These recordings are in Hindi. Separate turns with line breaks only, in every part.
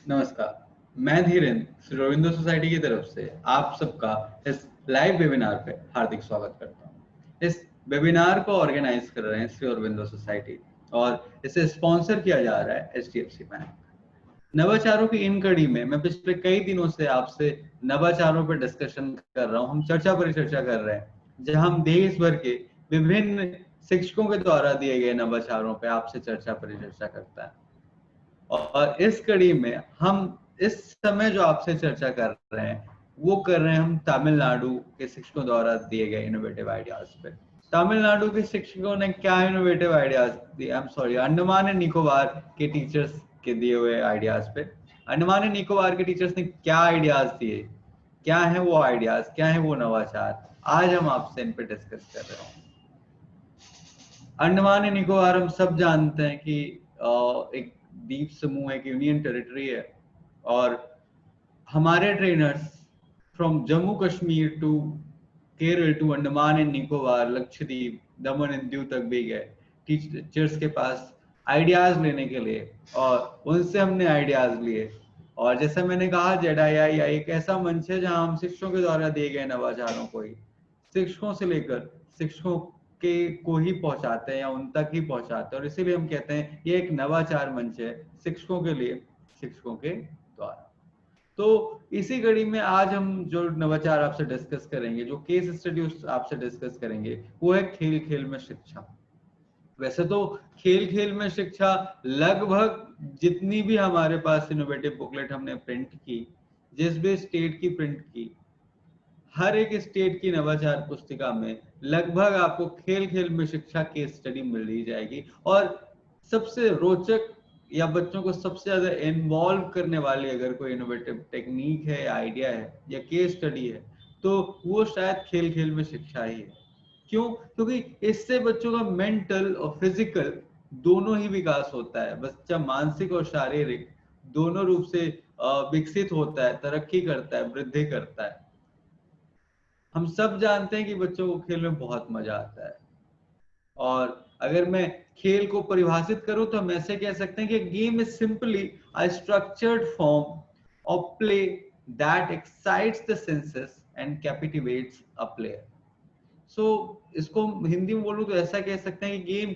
नमस्कार, मैं धीरेन्द्र श्री अरविंदो सोसाइटी की तरफ से आप सबका इस लाइव वेबिनार पे हार्दिक स्वागत करता हूँ। इस वेबिनार को ऑर्गेनाइज कर रहे हैं श्री अरविंदो सोसाइटी और इसे स्पॉन्सर किया जा रहा है HDFC बैंक। नवाचारों की इन कड़ी में मैं पिछले कई दिनों से आपसे नवाचारों पर डिस्कशन कर रहा हूँ। हम चर्चा परिचर्चा कर रहे हैं, जहां हम देश भर के विभिन्न शिक्षकों के द्वारा दिए गए नवाचारों पे आपसे चर्चा परिचर्चा करता है। और इस कड़ी में हम इस समय जो आपसे चर्चा कर रहे हैं वो कर रहे हैं हम तमिलनाडु के शिक्षकों द्वारा दिए गए इनोवेटिव आइडियाज पे। तमिलनाडु के शिक्षकों ने क्या इनोवेटिव आइडियाज दिए, अंडमान एंड निकोबार के टीचर्स के दिए हुए आइडियाज पे। अंडमान एंड निकोबार के टीचर्स ने क्या आइडियाज दिए, क्या है वो आइडियाज, क्या है वो नवाचार, आज हम आपसे इन पे डिस्कस कर रहे हैं। अंडमान एंड निकोबार हम सब जानते हैं कि एक द्वीप समूह, एक यूनियन टेरिटरी है और हमारे trainers from Jammu Kashmir to Kerala to Andaman and Nicobar, Lakshadweep, Daman and Diu तक भी गए टीचर्स के पास आइडियाज लेने के लिए और उनसे हमने आइडियाज लिए। और जैसे मैंने कहा, ZII एक ऐसा मंच है जहां हम शिक्षकों के द्वारा दिए गए नवाचारों को ही शिक्षकों से लेकर शिक्षकों के को ही पहुंचाते हैं या उन तक ही पहुंचाते हैं, और इसीलिए हम कहते हैं ये एक नवाचार मंच है शिक्षकों के लिए, शिक्षकों के द्वारा। तो इसी कड़ी में आज हम जो नवाचार आपसे डिस्कस करेंगे, जो केस स्टडी आपसे डिस्कस करेंगे, वो है खेल खेल में शिक्षा। वैसे तो खेल खेल में शिक्षा लगभग जितनी भी हमारे पास इनोवेटिव बुकलेट हमने प्रिंट की, जिस भी स्टेट की प्रिंट की, हर एक स्टेट की नवाचार पुस्तिका में लगभग आपको खेल खेल में शिक्षा केस स्टडी मिल ही जाएगी। और सबसे रोचक या बच्चों को सबसे ज्यादा इन्वॉल्व करने वाली अगर कोई इनोवेटिव टेक्निक है, आइडिया है या केस स्टडी है, तो वो शायद खेल खेल में शिक्षा ही है। क्यों? क्योंकि इससे बच्चों का मेंटल और फिजिकल दोनों ही विकास होता है। बच्चा मानसिक और शारीरिक दोनों रूप से विकसित होता है, तरक्की करता है, वृद्धि करता है। हम सब जानते हैं कि बच्चों को खेल में बहुत मजा आता है, और अगर मैं खेल को परिभाषित करूं तो हम ऐसे कह सकते हैं कि game is simply a structured form of play that excites the senses and captivates a player. So इसको हिंदी में बोलूं तो ऐसा कह सकते हैं कि गेम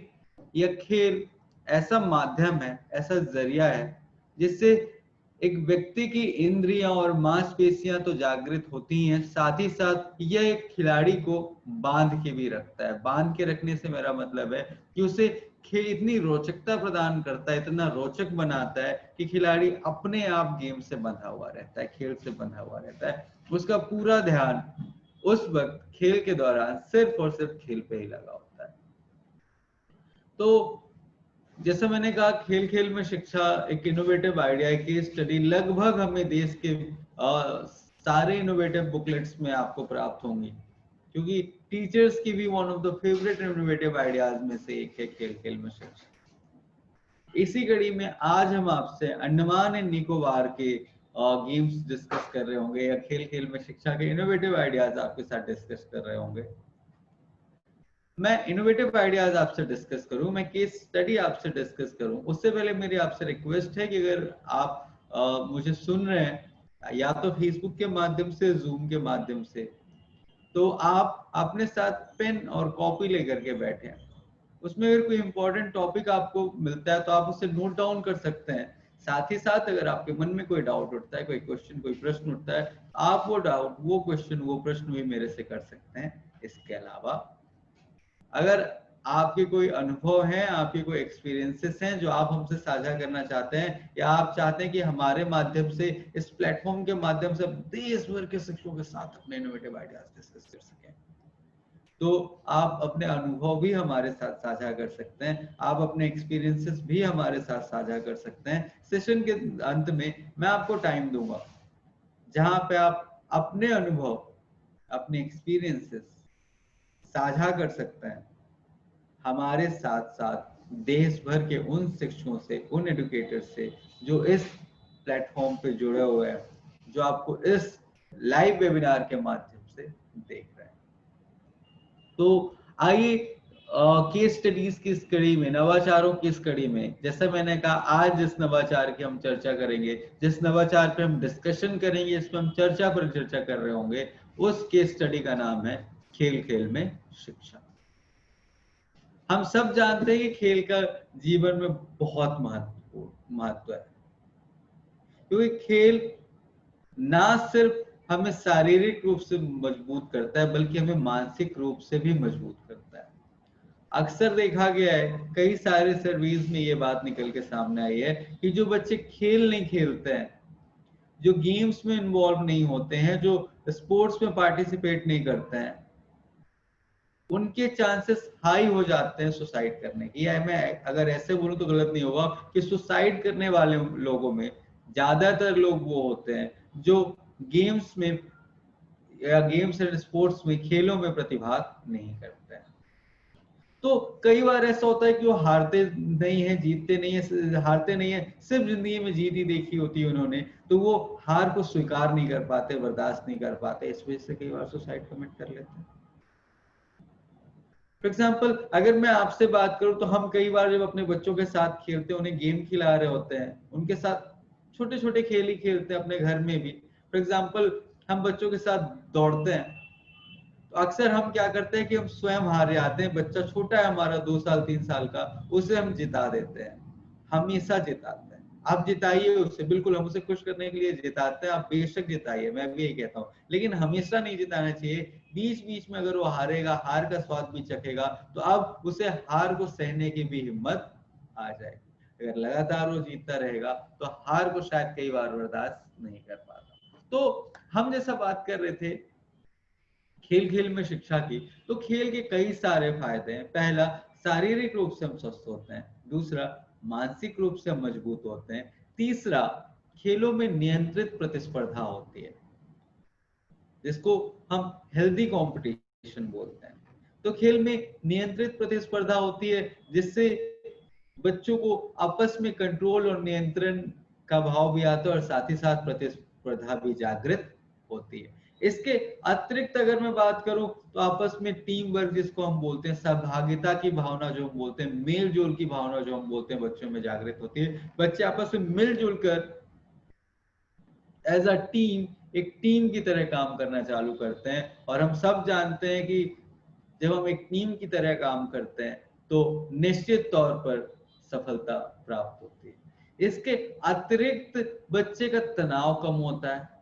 या खेल ऐसा माध्यम है, ऐसा जरिया है जिससे एक व्यक्ति की इंद्रियां और मांसपेशियां तो जागृत होती हैं, साथ ही साथ यह एक खिलाड़ी को बांध के भी रखता है। बांध के रखने से मेरा मतलब है कि उसे खेल इतनी रोचकता प्रदान करता है, इतना रोचक बनाता है कि खिलाड़ी अपने आप गेम से बंधा हुआ रहता है, खेल से बंधा हुआ रहता है। उसका पूरा ध्यान उस वक्त खेल के दौरान सिर्फ और सिर्फ खेल पे ही लगा होता है। तो जैसे मैंने कहा, खेल खेल में शिक्षा एक इनोवेटिव आइडिया है कि स्टडी लगभग हमें देश के सारे इनोवेटिव बुकलेट्स में आपको प्राप्त होंगी, क्योंकि टीचर्स की भी one of the favourite innovative ideas में से एक है खेल खेल में शिक्षा। इसी कड़ी में आज हम आपसे अंडमान एंड निकोबार के गेम्स डिस्कस कर रहे होंगे या खेल खेल में शिक्षा के इनोवेटिव आइडियाज आपके साथ डिस्कस कर रहे होंगे। मैं इनोवेटिव आइडियाज आपसे डिस्कस करूं, मैं केस स्टडी आपसे डिस्कस करूं, उससे पहले मेरी आपसे रिक्वेस्ट है कि अगर आप मुझे सुन रहे हैं या तो फेसबुक के माध्यम से, जूम के माध्यम से, तो आप अपने साथ पेन और कॉपी लेकर के बैठे हैं। उसमें अगर कोई इंपॉर्टेंट टॉपिक आपको मिलता है तो आप उसे नोट डाउन कर सकते हैं। साथ ही साथ अगर आपके मन में कोई डाउट उठता है, कोई क्वेश्चन, कोई प्रश्न उठता है, आप वो डाउट, वो क्वेश्चन, वो प्रश्न भी मेरे से कर सकते हैं। इसके अलावा अगर आपके कोई अनुभव हैं, आपके कोई एक्सपीरियंसेस हैं जो आप हमसे साझा करना चाहते हैं, या आप चाहते हैं कि हमारे माध्यम से, इस प्लेटफॉर्म के माध्यम से देश भर के शिक्षकों के साथ अपने इनोवेटिव आइडियाज डिस्कस कर सकें, तो आप अपने अनुभव भी हमारे साथ साझा कर सकते हैं, आप अपने एक्सपीरियंसेस भी हमारे साथ साझा कर सकते हैं। सेशन के अंत में मैं आपको टाइम दूंगा जहां पे आप अपने अनुभव, अपने एक्सपीरियंसेस साझा कर सकते हैं हमारे साथ साथ देश भर के उन शिक्षकों से, उन एडुकेटर्स से जो इस प्लेटफॉर्म पे जुड़े हुए हैं, जो आपको इस लाइव वेबिनार के माध्यम से देख रहे हैं। तो आइए केस स्टडीज की इस कड़ी में, नवाचारों की इस कड़ी में, जैसा मैंने कहा आज जिस नवाचार की हम चर्चा करेंगे, जिस नवाचार पे हम डिस्कशन करेंगे, इस पे हम चर्चा पर चर्चा कर रहे होंगे, उस केस स्टडी का नाम है खेल खेल में शिक्षा। हम सब जानते हैं कि खेल का जीवन में बहुत महत्व है, क्योंकि खेल ना सिर्फ हमें शारीरिक रूप से मजबूत करता है बल्कि हमें मानसिक रूप से भी मजबूत करता है। अक्सर देखा गया है, कई सारे सर्वेज में ये बात निकल के सामने आई है कि जो बच्चे खेल नहीं खेलते हैं, जो गेम्स में इन्वॉल्व नहीं होते हैं, जो स्पोर्ट्स में पार्टिसिपेट नहीं करते हैं, उनके चांसेस हाई हो जाते हैं सुसाइड करने की। या मैं अगर ऐसे बोलूं तो गलत नहीं होगा कि सुसाइड करने वाले लोगों में ज्यादातर लोग वो होते हैं जो गेम्स में या गेम्स एंड स्पोर्ट्स में, खेलों में प्रतिभाग नहीं करते हैं। तो कई बार ऐसा होता है कि वो हारते नहीं है, जीतते नहीं है, हारते नहीं है, सिर्फ जिंदगी में जीत ही देखी होती है उन्होंने, तो वो हार को स्वीकार नहीं कर पाते, बर्दाश्त नहीं कर पाते, इस वजह से कई बार सुसाइड कमिट कर लेते हैं। फॉर एग्जाम्पल अगर मैं आपसे बात करूं तो हम कई बार जब अपने बच्चों के साथ खेलते हैं, उन्हें गेम खिला रहे होते हैं, उनके साथ छोटे छोटे खेल ही खेलते हैं अपने घर में भी। फॉर एग्जाम्पल हम बच्चों के साथ दौड़ते हैं तो अक्सर हम क्या करते हैं कि हम स्वयं हार जाते हैं। बच्चा छोटा है हमारा 2 साल 3 साल का, उसे हम जिता देते हैं, हमेशा जिताते हैं। आप जिताइए उसे, बिल्कुल हम उसे खुश करने के लिए जिताते हैं, आप बेशक जिताइए, मैं भी यही कहता हूँ, लेकिन हमेशा नहीं जिताना चाहिए। बीच बीच में अगर वो हारेगा, हार का स्वाद भी चखेगा, तो अब उसे हार को सहने की भी हिम्मत आ जाएगी। अगर लगातार वो जीतता रहेगा तो हार को शायद कई बार बर्दाश्त नहीं कर पाता। तो हम जैसा बात कर रहे थे खेल खेल में शिक्षा की, तो खेल के कई सारे फायदे हैं। पहला, शारीरिक रूप से हम स्वस्थ होते हैं। दूसरा, मानसिक रूप से हम मजबूत होते हैं। तीसरा, खेलों में नियंत्रित प्रतिस्पर्धा होती है, जिसको हम हेल्दी कंपटीशन बोलते हैं। तो खेल में नियंत्रित प्रतिस्पर्धा होती है, जिससे बच्चों को आपस में कंट्रोल और नियंत्रण का भाव भी आता है और साथ ही साथ प्रतिस्पर्धा भी जागृत होती है। इसके अतिरिक्त अगर मैं बात करूं तो आपस में टीम वर्क जिसको हम बोलते हैं, सहभागिता की भावना जो हम बोलते हैं, मेल जोल की भावना जो हम बोलते हैं, बच्चों में जागृत होती है। बच्चे आपस में मिलजुल कर एज अ टीम, एक टीम की तरह काम करना चालू करते हैं। और हम सब जानते हैं कि जब हम एक टीम की तरह काम करते हैं तो निश्चित तौर पर सफलता प्राप्त होती है। इसके अतिरिक्त बच्चे का तनाव कम होता है।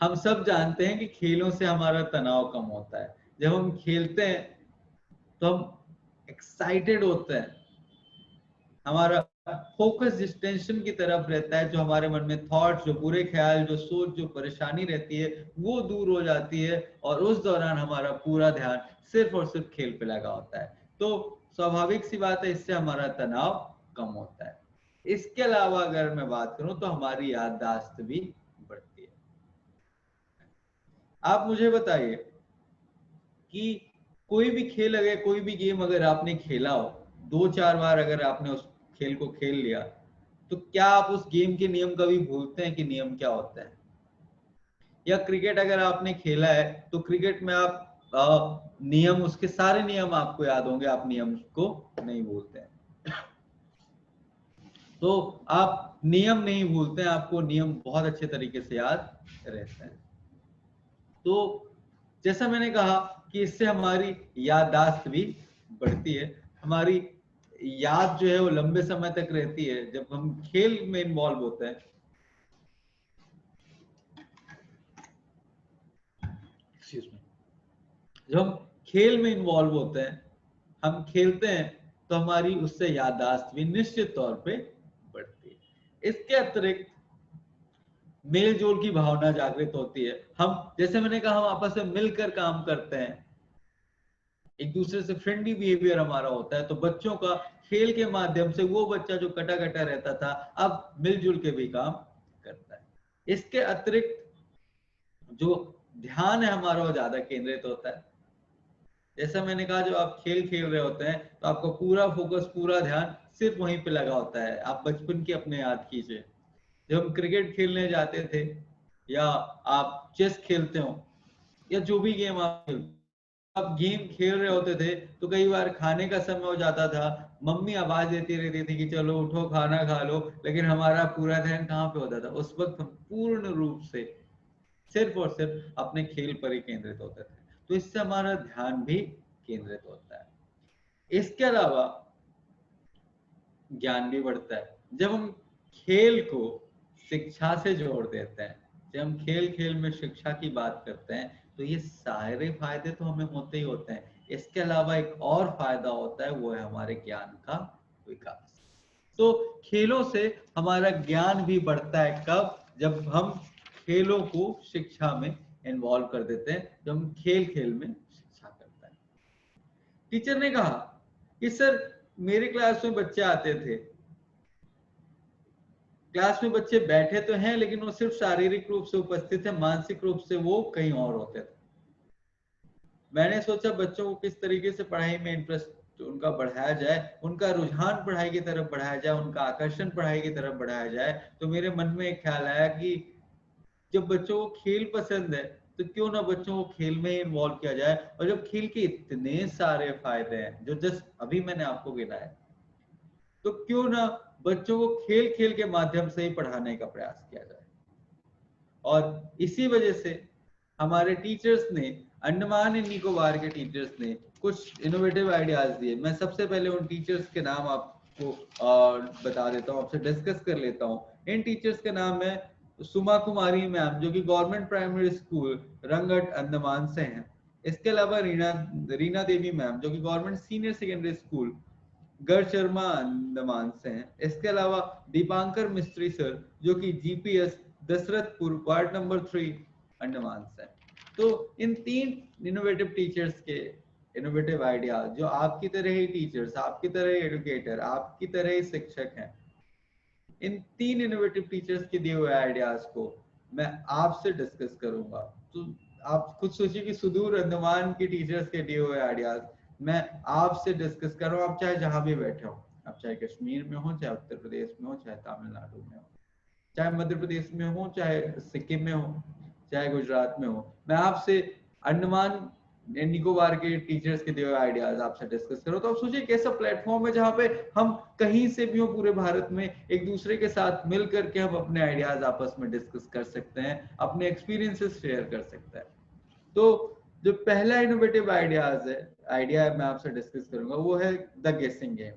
हम सब जानते हैं कि खेलों से हमारा तनाव कम होता है। जब हम खेलते हैं तो हम एक्साइटेड होते हैं, हमारा फोकस जिस टेंशन की तरफ रहता है, जो हमारे मन में थॉट्स, जो बुरे ख्याल, जो सोच, जो परेशानी रहती है, वो दूर हो जाती है और उस दौरान हमारा पूरा ध्यान सिर्फ और सिर्फ खेल पे लगा होता है। तो स्वाभाविक सी बात है, इससे हमारा तनाव कम होता है। इसके अलावा अगर मैं बात करूं तो हमारी याददाश्त भी बढ़ती है। आप मुझे बताइए कि कोई भी खेल, अगर कोई भी गेम अगर आपने खेला हो, 2-4 बार अगर आपने उस खेल को खेल लिया, तो क्या आप उस गेम के नियम कभी भूलते हैं कि नियम क्या होता है? या क्रिकेट अगर आपने खेला है तो क्रिकेट में आप नियम, उसके सारे नियम आपको याद होंगे, आप नियम को नहीं भूलते हैं। तो आप नियम नहीं भूलते हैं, आपको नियम बहुत अच्छे तरीके से याद रहते हैं। तो जैसा मैंने कहा कि इससे हमारी याददाश्त भी बढ़ती है, हमारी याद जो है वो लंबे समय तक रहती है जब हम खेल में इन्वॉल्व होते हैं। जब हम खेल में इन्वॉल्व होते हैं, हम खेलते हैं, तो हमारी उससे याददाश्त भी निश्चित तौर पे बढ़ती है। इसके अतिरिक्त मेल जोल की भावना जागृत होती है। हम, जैसे मैंने कहा, हम आपस में मिलकर काम करते हैं, एक दूसरे से फ्रेंडली बिहेवियर हमारा होता है। तो बच्चों का खेल के माध्यम से, वो बच्चा जो कटा कटा रहता था अब मिलजुल के भी काम करता है। इसके अतिरिक्त जो ध्यान है हमारा वो ज्यादा केंद्रित होता है। जैसा मैंने कहा, जब आप खेल खेल रहे होते हैं तो आपका पूरा फोकस, पूरा ध्यान सिर्फ वहीं पे लगा होता है। आप बचपन की अपने याद कीजिए, जब हम क्रिकेट खेलने जाते थे, या आप चेस खेलते हो, या जो भी गेम आप खेलते आप गेम खेल रहे होते थे तो कई बार खाने का समय हो जाता था, मम्मी आवाज देती रहती थी कि चलो उठो खाना खा लो, लेकिन हमारा पूरा ध्यान कहाँ पे होता था? उस वक्त हम पूर्ण रूप से सिर्फ और सिर्फ अपने खेल पर ही केंद्रित होते थे। तो इससे हमारा ध्यान भी केंद्रित होता है। इसके अलावा ज्ञान भी बढ़ता है जब हम खेल को शिक्षा से जोड़ देते हैं। जब हम खेल खेल में शिक्षा की बात करते हैं तो ये सारे फायदे तो हमें होते ही होते हैं। इसके अलावा एक और फायदा होता है, वो है हमारे ज्ञान का विकास। तो खेलों से हमारा ज्ञान भी बढ़ता है। कब? जब हम खेलों को शिक्षा में इन्वॉल्व कर देते हैं, जब हम खेल खेल में शिक्षा करते हैं। टीचर ने कहा कि सर मेरे क्लास में बच्चे आते थे, क्लास में बच्चे बैठे तो हैं लेकिन वो सिर्फ शारीरिक रूप से उपस्थित है, मानसिक रूप से वो कहीं और होते थे। मैंने सोचा बच्चों को किस तरीके से पढ़ाई में इंटरेस्ट उनका बढ़ाया जाए, उनका रुझान पढ़ाई की तरफ बढ़ाया जाए, उनका आकर्षण पढ़ाई की तरफ बढ़ाया जाए। तो मेरे मन में एक ख्याल आया कि जब बच्चों को खेल पसंद है तो क्यों ना बच्चों को खेल में इन्वॉल्व किया जाए। और जब खेल के इतने सारे फायदे हैं जो जस्ट अभी मैंने आपको गिनाए, तो क्यों ना बच्चों को खेल खेल के माध्यम से ही पढ़ाने का प्रयास किया जाए। और इसी वजह से हमारे टीचर्स ने, अंडमान एंड निकोबार के टीचर्स ने कुछ इनोवेटिव आइडियाज दिए। मैं सबसे पहले उन टीचर्स के नाम आपको बता देता हूँ, आपसे डिस्कस कर लेता हूँ। इन टीचर्स के नाम है सुमा कुमारी मैम, जो कि government primary school Rangat Andaman से हैं। इसके अलावा रीना देवी मैम, जो कि government senior secondary school Garg Sharma Andaman से हैं। इसके अलावा दीपांकर मिस्त्री सर, जो कि GPS Dasharathpur ward number 3 Andaman से। तो इन तीन इनोवेटिव टीचर्स के इनोवेटिव आइडिया, जो आपकी तरह ही टीचर्स, आपकी तरह ही एडुकेटर, आपकी तरह ही शिक्षक हैं, इन तीन इनोवेटिव टीचर्स के दिए हुए आइडियाज को मैं आपसे डिस्कस करूंगा। तो आप खुद सोचिए कि सुदूर अंडमान की टीचर्स के दिए हुए आइडियाज मैं आपसे डिस्कस कर रहा हूँ। आप चाहे जहां भी बैठे हो, आप चाहे कश्मीर में हो, चाहे उत्तर प्रदेश में हो, चाहे तमिलनाडु में हो, चाहे मध्य प्रदेश में हो, चाहे सिक्किम में हो, चाहे गुजरात में हो, मैं आपसे अंडमान निकोबार के टीचर्स के दिए हुए आइडियाज आपसे डिस्कस करो। तो आप सोचिए कैसा प्लेटफॉर्म है जहां पे हम कहीं से भी हो पूरे भारत में एक दूसरे के साथ मिल करके हम अपने आइडियाज आपस में डिस्कस कर सकते हैं, अपने एक्सपीरियंसेस शेयर कर सकते हैं। तो जो पहला इनोवेटिव आइडिया मैं आपसे डिस्कस करूंगा वो है द गेसिंग गेम।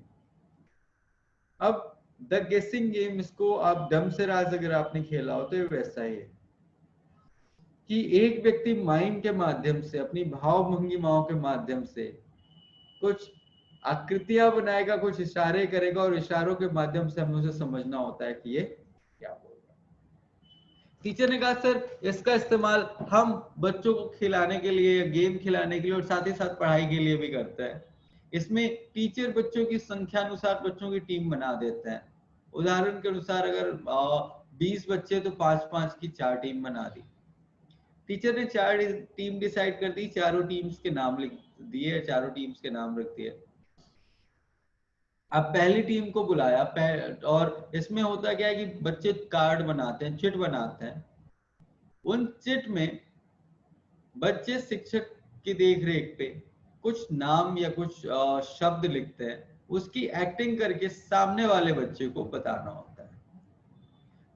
अब द गेसिंग गेम, इसको आप डम से राज अगर आपने खेला हो तो ये वैसा ही है कि एक व्यक्ति माइम के माध्यम से, अपनी भाव भंगिमाओं के माध्यम से कुछ आकृतियां बनाएगा, कुछ इशारे करेगा और इशारों के माध्यम से हमें उसे समझना होता है कि ये क्या बोल रहा है। टीचर ने कहा सर इसका इस्तेमाल हम बच्चों को खिलाने के लिए, गेम खिलाने के लिए और साथ ही साथ पढ़ाई के लिए भी करते हैं। इसमें टीचर बच्चों की संख्या अनुसार बच्चों की टीम बना देते हैं। उदाहरण के अनुसार अगर 20 बच्चे तो 5-5 की 4 टीम बना दी। टीचर ने 4 टीम डिसाइड कर दी, चारों टीम्स के नाम लिख दिए, चारों टीम्स के नाम रख दिए। अब पहली टीम को बुलाया और इसमें होता क्या है कि बच्चे कार्ड बनाते हैं, चिट बनाते हैं। उन चिट में बच्चे शिक्षक की देखरेख पे कुछ नाम या कुछ शब्द लिखते हैं, उसकी एक्टिंग करके सामने वाले बच्चे को बताना होता है।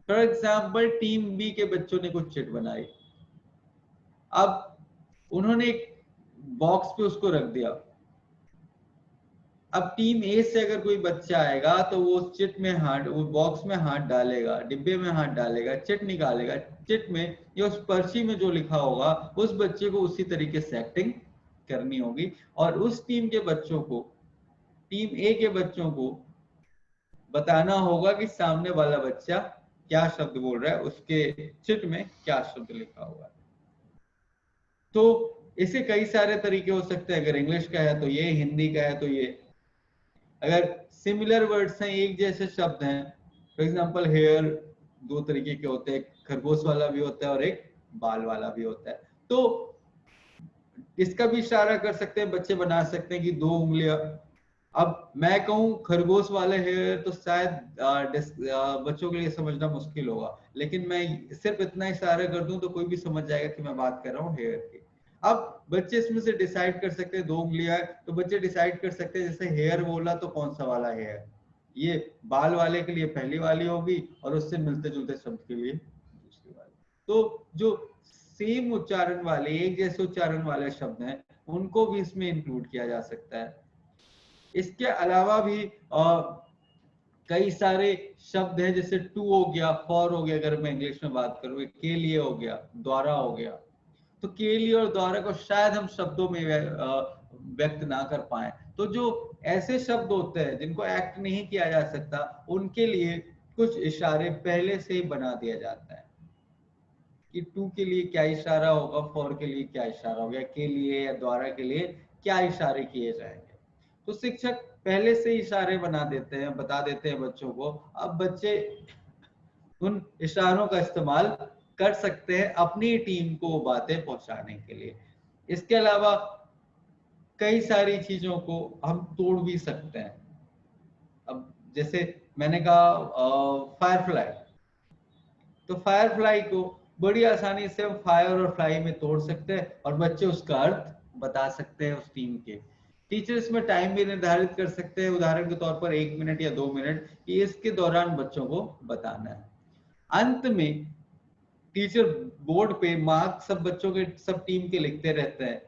फॉर एग्जाम्पल टीम बी के बच्चों ने कुछ चिट बनाई, अब उन्होंने एक बॉक्स पे उसको रख दिया। अब टीम ए से अगर कोई बच्चा आएगा तो वो चिट में हाथ, वो बॉक्स में हाथ डालेगा, डिब्बे में हाथ डालेगा, चिट निकालेगा, चिट में या उस पर्ची में जो लिखा होगा उस बच्चे को उसी तरीके से एक्टिंग करनी होगी। और उस टीम के बच्चों को, टीम ए के बच्चों को बताना होगा कि सामने वाला बच्चा क्या शब्द बोल रहा है, उसके चिट में क्या शब्द लिखा हुआ है। तो इसे कई सारे तरीके हो सकते हैं। अगर इंग्लिश का है तो ये, हिंदी का है तो ये। अगर सिमिलर वर्ड्स हैं, एक जैसे शब्द हैं, फॉर एग्जांपल हेयर 2 तरीके के होते हैं, एक खरगोश वाला भी होता है और एक बाल वाला भी होता है। तो इसका भी इशारा कर सकते हैं, बच्चे बना सकते हैं कि 2 उंगलियां। अब मैं कहूं खरगोश वाले हेयर तो शायद बच्चों के लिए समझना मुश्किल होगा, लेकिन मैं सिर्फ इतना इशारा कर दूं तो कोई भी समझ जाएगा कि मैं बात कर रहा हूँ हेयर की। अब बच्चे इसमें से डिसाइड कर सकते हैं, 2 उंगलियां है तो बच्चे डिसाइड कर सकते हैं, जैसे हेयर बोला तो कौन सा वाला हेयर, ये बाल वाले के लिए पहली वाली होगी और उससे मिलते जुलते शब्द के लिए दूसरी वाली। तो जो सेम उच्चारण वाले, एक जैसे उच्चारण वाले शब्द हैं उनको भी इसमें इंक्लूड किया जा सकता है। इसके अलावा भी कई सारे शब्द हैं, जैसे टू हो गया, फॉर हो गया, अगर मैं इंग्लिश में बात करूँ, के लिए हो गया, द्वारा हो गया। तो के लिए और द्वारा को शायद हम शब्दों में व्यक्त ना कर पाए, तो जो ऐसे शब्द होते हैं जिनको एक्ट नहीं किया जा सकता उनके लिए कुछ इशारे पहले से ही बना दिया जाता है कि टू के लिए क्या इशारा होगा, फॉर के लिए क्या इशारा होगा, के लिए या द्वारा के लिए क्या इशारे किए जाएंगे। तो शिक्षक पहले से इशारे बना देते हैं, बता देते हैं बच्चों को, अब बच्चे उन इशारों का इस्तेमाल कर सकते हैं अपनी टीम को बातें पहुंचाने के लिए। इसके अलावा कई सारी चीजों को हम तोड़ भी सकते हैं। अब जैसे मैंने कहा फायरफ्लाई, तो फायरफ्लाई को बड़ी आसानी से हम फायर और फ्लाई में तोड़ सकते हैं और बच्चे उसका अर्थ बता सकते हैं उस टीम के। टीचर इसमें टाइम भी निर्धारित कर सकते हैं, उदाहरण के तौर पर 1 मिनट या 2 मिनट, कि इसके दौरान बच्चों को बताना है। अंत में टीचर बोर्ड पे मार्क्स सब बच्चों के, सब टीम के लिखते रहते हैं।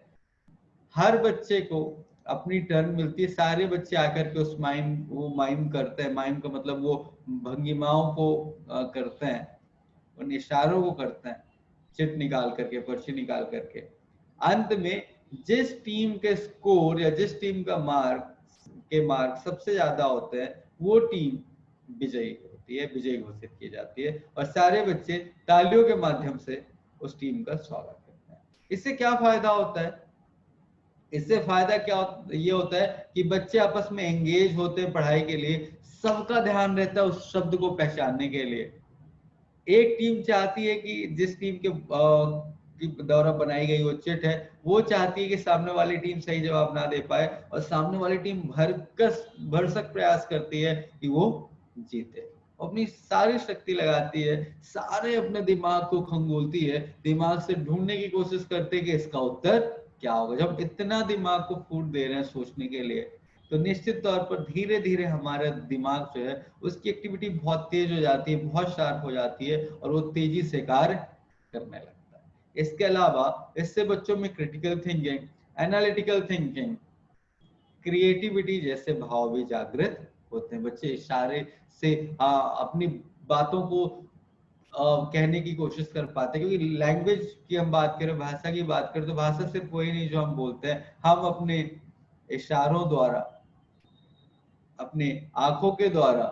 हर बच्चे को अपनी टर्न मिलती है, सारे बच्चे आकर के उस माइम करते हैं, माइम का मतलब वो भंगिमाओं को करते हैं, उन इशारों को करते हैं, चिट निकाल करके, पर्ची निकाल करके। अंत में जिस टीम के स्कोर या जिस टीम का मार्क सबसे ज्यादा होते हैं वो टीम विजयी होती है, विजयी घोषित की जाती है और सारे बच्चे तालियों के माध्यम से उस टीम का स्वागत करते हैं। इससे क्या फायदा होता है? इससे फायदा क्या ये होता है कि बच्चे आपस में एंगेज होते हैं पढ़ाई के लिए, सबका ध्यान रहता है उस शब्द को पहचानने के लिए। एक टीम चाहती है कि जिस टीम के द्वारा बनाई गई वो चिट है, वो चाहती है कि सामने वाली टीम सही जवाब ना दे पाए और सामने वाली टीम भरसक प्रयास करती है कि वो जीते, अपनी सारी शक्ति लगाती है, सारे अपने दिमाग को खंगोलती है, दिमाग से ढूंढने की कोशिश करते हैं कि इसका उत्तर क्या होगा। जब इतना दिमाग को फूट दे रहे हैं सोचने के लिए, तो निश्चित तौर पर धीरे धीरे हमारा दिमाग जो है उसकी एक्टिविटी बहुत तेज हो जाती है, बहुत शार्प हो जाती है और वो तेजी से कार्य करने लगता है। इसके अलावा इससे बच्चों में critical thinking, analytical thinking, creativity जैसे भाव भी जागृत होते हैं। बच्चे इशारे से अपनी बातों को कहने की कोशिश कर पाते हैं, क्योंकि लैंग्वेज की हम बात करें, भाषा की बात करें, तो भाषा सिर्फ वही नहीं जो हम बोलते हैं, हम अपने इशारों द्वारा, अपने आंखों के द्वारा,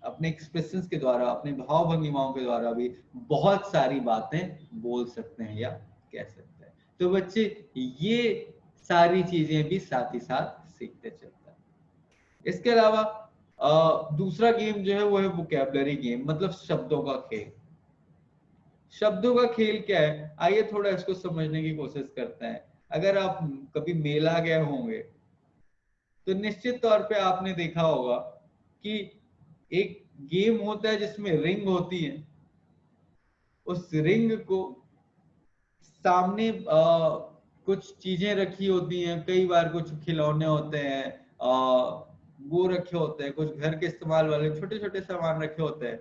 अपने एक्सप्रेशंस के द्वारा, अपने भाव भंगिमाओं के द्वारा भी बहुत सारी बातें बोल सकते हैं या कह सकते हैं। तो बच्चे ये सारी चीजें भी साथ ही साथ सीखते चलते हैं। इसके अलावा दूसरा गेम जो है वो है वोकैबुलरी गेम, मतलब शब्दों का खेल। शब्दों का खेल क्या है, आइए थोड़ा इसको समझने की कोशिश करते हैं। अगर आप कभी मेला गए होंगे तो निश्चित तौर पे आपने देखा होगा कि एक गेम होता है जिसमें रिंग होती है, उस रिंग को सामने कुछ चीजें रखी होती हैं, कई बार कुछ खिलौने होते हैं, वो रखे होते हैं, कुछ घर के इस्तेमाल वाले छोटे छोटे सामान रखे होते हैं।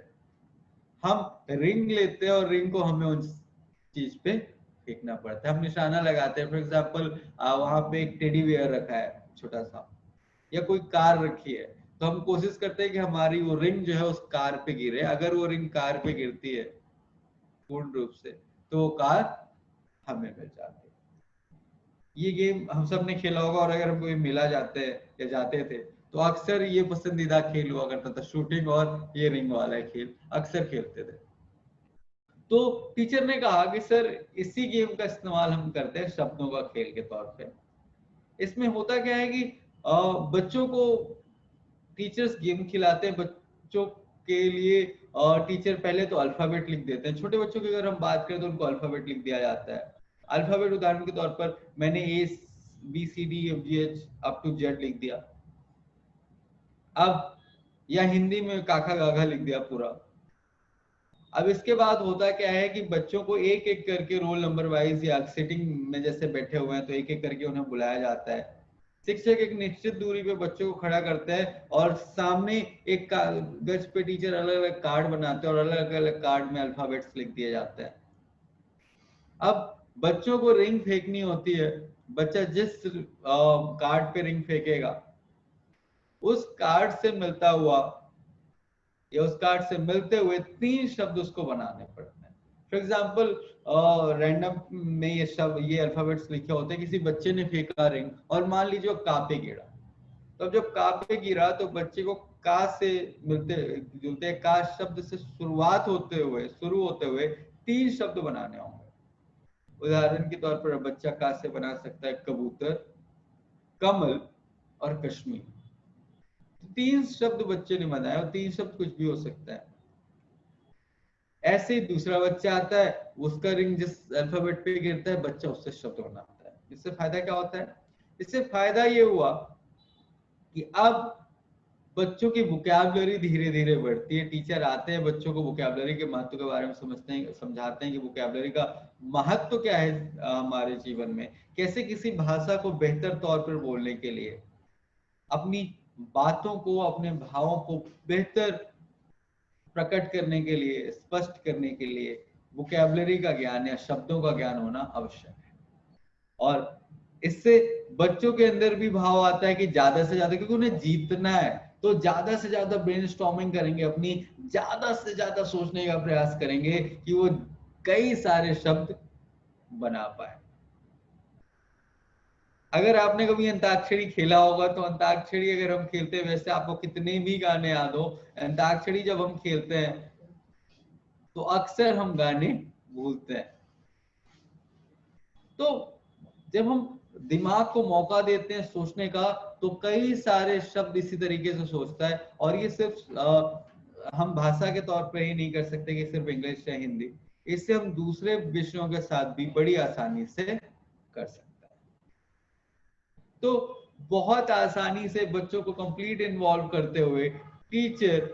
हम रिंग लेते हैं और रिंग को हमें उस चीज पे फेंकना पड़ता है, हम निशाना लगाते हैं। फॉर एग्जाम्पल वहां पे एक टेडी बियर रखा है छोटा सा, या कोई कार रखी है, तो हम कोशिश करते हैं कि हमारी वो रिंग जो है उस कार पे गिरे। अगर वो रिंग कार पे गिरती है पूर्ण रूप से, तो वो कार हमें मिल जाती है। ये गेम हम सब ने खेला होगा, और अगर हम कोई मिला जाते हैं या जाते थे तो अक्सर ये पसंदीदा खेल हुआ करता था, शूटिंग और ये रिंग वाला खेल अक्सर खेलते थे। तो टीचर ने कहा कि सर इसी गेम का इस्तेमाल हम करते हैं शब्दों का खेल के तौर पे। इसमें होता क्या है कि बच्चों को टीचर्स गेम खिलाते हैं, बच्चों के लिए टीचर पहले तो अल्फाबेट लिख देते हैं। छोटे बच्चों की अगर हम बात करें तो उनको अल्फाबेट लिख दिया जाता है। अल्फाबेट उदाहरण के तौर पर मैंने ABCDFGH अप टू जेड लिख दिया। अब या हिंदी में काका गाघा लिख दिया पूरा। अब इसके बाद होता क्या है कि बच्चों को एक एक करके रोल नंबर वाइज या सिटिंग में जैसे बैठे हुए हैं तो एक एक करके उन्हें बुलाया जाता है। शिक्षक एक निश्चित दूरी पे बच्चों को खड़ा करता है और सामने एक कागज पे टीचर अलग अलग कार्ड बनाते हैं और अलग अलग कार्ड में अल्फाबेट्स लिख दिए जाते हैं। अब बच्चों को रिंग फेंकनी होती है। बच्चा जिस कार्ड पे रिंग फेंकेगा उस कार्ड से मिलता हुआ या उस कार्ड से मिलते हुए 3 शब्द उसको बनाने पड़ते हैं। फॉर एग्जाम्पल रैंडम में ये शब्द ये अल्फाबेट्स लिखे होते हैं। किसी बच्चे ने फेंका रिंग और मान लीजिए वो का पे गिरा, तो जब का पे गिरा तो बच्चे को का से मिलते जुलते का शब्द से शुरुआत होते हुए शुरू होते हुए 3 शब्द बनाने होंगे। उदाहरण के तौर पर बच्चा का से बना सकता है कबूतर, कमल और कश्मीर। 3 शब्द बच्चे ने बनाया और 3 शब्द कुछ भी हो सकता है। ऐसे ही दूसरा बच्चा आता है, उसका रिंग जिस अल्फाबेट पे गिरता है बच्चा उससे शब्द बनाता है। इससे फायदा क्या होता है? इससे फायदा ये हुआ कि अब बच्चों की वोकैबुलरी धीरे धीरे बढ़ती है। टीचर आते हैं, बच्चों को वोकैबुलरी के महत्व के बारे में समझते हैं, समझाते हैं कि वोकैबुलरी का महत्व क्या है हमारे जीवन में, कैसे किसी भाषा को बेहतर तौर पर बोलने के लिए, अपनी बातों को अपने भावों को बेहतर प्रकट करने के लिए, स्पष्ट करने के लिए वोकैबुलरी का ज्ञान या शब्दों का ज्ञान होना आवश्यक है। और इससे बच्चों के अंदर भी भाव आता है कि ज्यादा से ज्यादा, क्योंकि उन्हें जीतना है तो ज्यादा से ज्यादा ब्रेनस्टॉर्मिंग करेंगे, अपनी ज्यादा से ज्यादा सोचने का प्रयास करेंगे कि वो कई सारे शब्द बना पाए। अगर आपने कभी अंताक्षरी खेला होगा तो अंताक्षरी अगर हम खेलते हैं, वैसे आपको कितने भी गाने याद हो, अंताक्षरी जब हम खेलते हैं तो अक्सर हम गाने भूलते हैं। तो जब हम दिमाग को मौका देते हैं सोचने का तो कई सारे शब्द इसी तरीके से सोचता है। और ये सिर्फ हम भाषा के तौर पर ही नहीं कर सकते कि सिर्फ इंग्लिश या हिंदी, इससे हम दूसरे विषयों के साथ भी बड़ी आसानी से कर सकते हैं। तो बहुत आसानी से बच्चों को कंप्लीट इन्वॉल्व करते हुए टीचर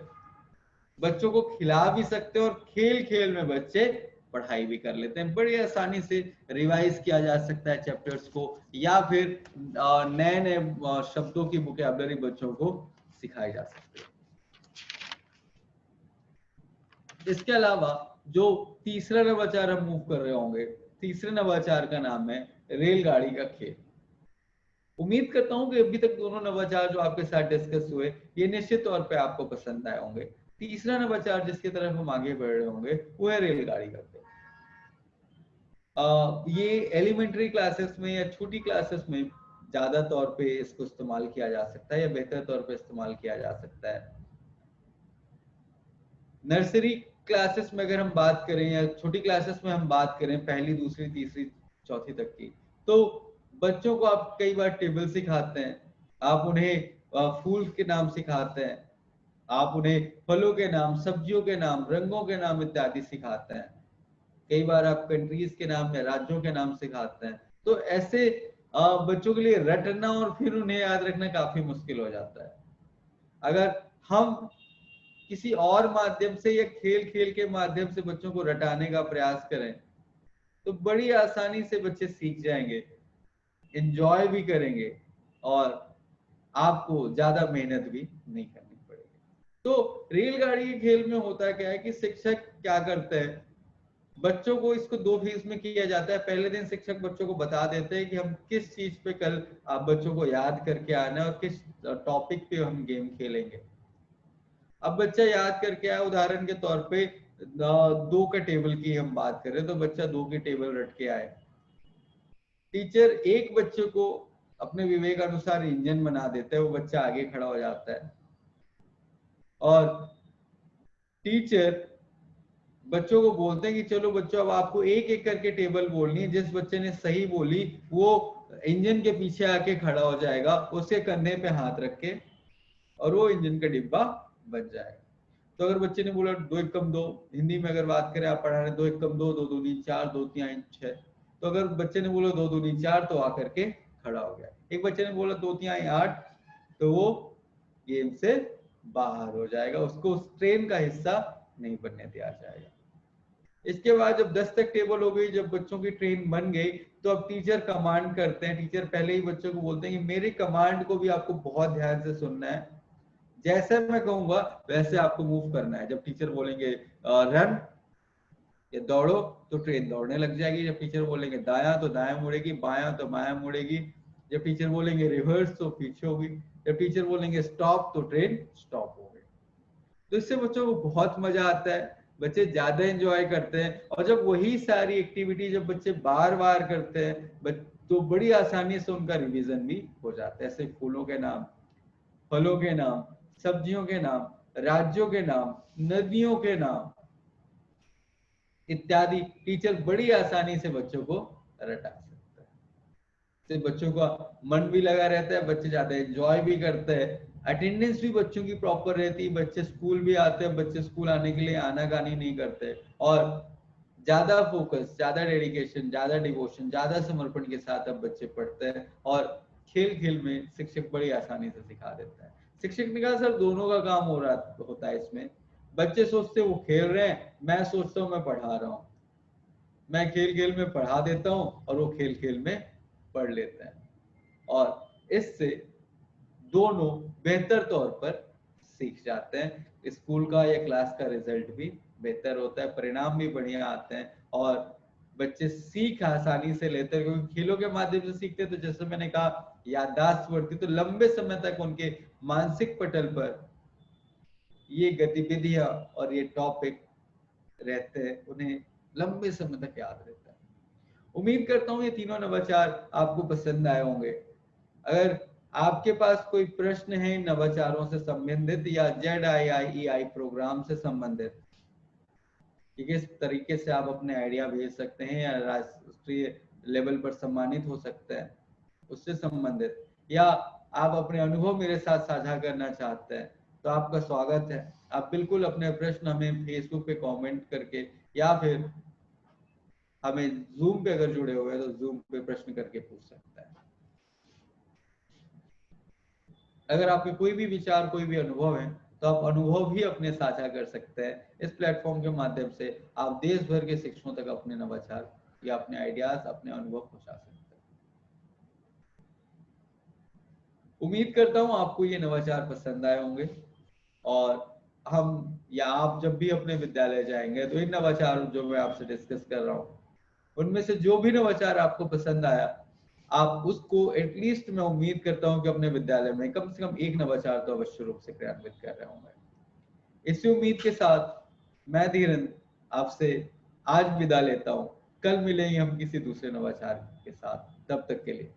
बच्चों को खिला भी सकते हैं और खेल खेल में बच्चे पढ़ाई भी कर लेते हैं। बड़ी आसानी से रिवाइज किया जा सकता है चैप्टर्स को, या फिर नए नए शब्दों की वोकैबुलरी बच्चों को सिखाई जा सकती है। इसके अलावा जो तीसरा नवाचार हम मूव कर रहे होंगे, तीसरे नवाचार का नाम है रेलगाड़ी का खेल। उम्मीद करता हूं कि अभी तक दोनों नवाचार जो आपके साथ डिस्कस हुए ये निश्चित तौर पे आपको पसंद आए होंगे। तीसरा नवाचार जिसकी तरफ हम आगे बढ़ रहे होंगे वो है रेलगाड़ी का खेल। ये एलिमेंट्री क्लासेस में या छोटी क्लासेस में ज्यादा तौर पे इसको इस्तेमाल किया जा सकता है या बेहतर तौर पे इस्तेमाल किया जा सकता है। नर्सरी क्लासेस में अगर हम बात करें या छोटी क्लासेस में हम बात करें, पहली दूसरी तीसरी चौथी तक की, तो बच्चों को आप कई बार टेबल सिखाते हैं, आप उन्हें फूल के नाम सिखाते हैं, आप उन्हें फलों के नाम, सब्जियों के नाम, रंगों के नाम इत्यादि सिखाते हैं। कई बार आप कंट्रीज के नाम या राज्यों के नाम सिखाते हैं। तो ऐसे बच्चों के लिए रटना और फिर उन्हें याद रखना काफी मुश्किल हो जाता है। अगर हम किसी और माध्यम से या खेल खेल के माध्यम से बच्चों को रटाने का प्रयास करें तो बड़ी आसानी से बच्चे सीख जाएंगे, एंजॉय भी करेंगे और आपको ज्यादा मेहनत भी नहीं करनी पड़ेगी। तो रेलगाड़ी के खेल में होता क्या है कि शिक्षक क्या करते हैं, बच्चों को इसको 2 फेज में किया जाता है। पहले दिन शिक्षक बच्चों को बता देते हैं कि हम किस चीज पे कल आप बच्चों को याद करके आना है और किस टॉपिक पे हम गेम खेलेंगे। अब बच्चा याद करके आया, उदाहरण के तौर पे 2 का टेबल की हम बात करें तो बच्चा 2 की टेबल रट के आए। टीचर एक बच्चे को अपने विवेक अनुसार इंजन बना देता है, वो बच्चा आगे खड़ा हो जाता है और टीचर बच्चों को बोलते हैं कि चलो बच्चों अब आपको एक एक करके टेबल बोलनी है, जिस बच्चे ने सही बोली वो इंजन के पीछे आके खड़ा हो जाएगा, उसके कंधे पे हाथ रख के, और वो इंजन का डिब्बा बच जाएगा। तो अगर बच्चे ने बोला 2 एकम 2, हिंदी में अगर बात करें आप पढ़ा रहे 2 एकम 2, 2 दूनी 4, 2 तिहाई 6, तो अगर बच्चे ने बोला 2 दूनी 4 तो आकर के खड़ा हो गया। एक बच्चे ने बोला 2 तिहाई 8 तो वो गेम से बाहर हो जाएगा, उसको उस ट्रेन का हिस्सा नहीं बनने दिया जाएगा। इसके बाद जब 10 तक टेबल हो गई, जब बच्चों की ट्रेन बन गई, तो अब टीचर कमांड करते हैं। टीचर पहले ही बच्चों को बोलते हैं कि मेरी कमांड को भी आपको बहुत ध्यान से सुनना है, जैसे मैं कहूंगा वैसे आपको मूव करना है। जब टीचर बोलेंगे रन या दौड़ो, तो ट्रेन दौड़ने लग जाएगी। जब टीचर बोलेंगे दायां, तो दायां मुड़ेगी, बायां तो बायां मुड़ेगी। जब टीचर बोलेंगे रिवर्स, तो पीछे होगी। जब टीचर बोलेंगे स्टॉप, तो ट्रेन स्टॉप हो गई। तो इससे बच्चों को बहुत मजा आता है, बच्चे ज्यादा एंजॉय करते हैं। और जब वही सारी एक्टिविटी जब बच्चे बार बार करते हैं, तो बड़ी आसानी से उनका रिवीजन भी हो जाता है। ऐसे फूलों के नाम, फलों के नाम, सब्जियों के नाम, राज्यों के नाम, नदियों के नाम इत्यादि टीचर बड़ी आसानी से बच्चों को रटा सकता है। से बच्चों का मन भी लगा रहता है, बच्चे ज्यादा एंजॉय भी करते हैं, अटेंडेंस भी बच्चों की प्रॉपर रहती है, बच्चे स्कूल भी आते हैं, बच्चे स्कूल आने के लिए आनाकानी नहीं करते, और ज्यादा फोकस, ज्यादा डेडिकेशन, ज्यादा डिवोशन, ज्यादा समर्पण के साथ अब बच्चे पढ़ते हैं। और खेल खेल में शिक्षक बड़ी आसानी से सिखा देता है। शिक्षक ने कहा सर दोनों का काम हो रहा होता है इसमें। बच्चे सोचते वो खेल रहे हैं, मैं सोचता हूँ मैं पढ़ा रहा हूँ। मैं खेल खेल में पढ़ा देता हूँ और वो खेल खेल में पढ़ लेते हैं, और इससे दोनों बेहतर तौर पर सीख जाते हैं। स्कूल का या क्लास का रिजल्ट भी बेहतर होता है, परिणाम भी बढ़िया आते हैं, और बच्चे सीख आसानी से लेते हैं, क्योंकि खेलों के माध्यम से सीखते हैं। तो जैसे मैंने कहा याददाश्त बढ़ती, तो लंबे समय तक उनके मानसिक पटल पर ये गतिविधियां और ये टॉपिक रहते हैं, उन्हें लंबे समय तक याद रहता है। उम्मीद करता हूँ ये तीनों नवाचार आपको पसंद आए होंगे। अगर आपके पास कोई प्रश्न है इन नवाचारों से संबंधित या ZIIEI प्रोग्राम से संबंधित, कि किस तरीके से आप अपने आइडिया भेज सकते हैं या राष्ट्रीय लेवल पर सम्मानित हो सकते हैं, उससे संबंधित, या आप अपने अनुभव मेरे साथ साझा करना चाहते हैं, तो आपका स्वागत है। आप बिल्कुल अपने प्रश्न हमें फेसबुक पे कमेंट करके, या फिर हमें जूम पे अगर जुड़े हुए हैं तो जूम पे प्रश्न करके पूछ सकते हैं। अगर आपके कोई भी विचार, कोई भी अनुभव है, तो आप अनुभव भी अपने साझा कर सकते हैं। इस प्लेटफॉर्म के माध्यम से आप देश भर के शिक्षकों तक अपने नवाचार या अपने आइडियाज, अपने अनुभव पहुंचा सकते हैं। उम्मीद करता हूं आपको ये नवाचार पसंद आए होंगे, और हम या आप जब भी अपने विद्यालय जाएंगे तो इन नवाचार जो मैं आपसे डिस्कस कर रहा हूँ, उनमें से जो भी नवाचार आपको पसंद आया, आप उसको एटलीस्ट, मैं उम्मीद करता हूं कि अपने विद्यालय में कम से कम एक नवाचार तो अवश्य रूप से क्रियान्वित कर रहे होंगे। इसी उम्मीद के साथ मैं धीरेन्द्र आपसे आज विदा लेता हूं। कल मिलेंगे हम किसी दूसरे नवाचार के साथ, तब तक के लिए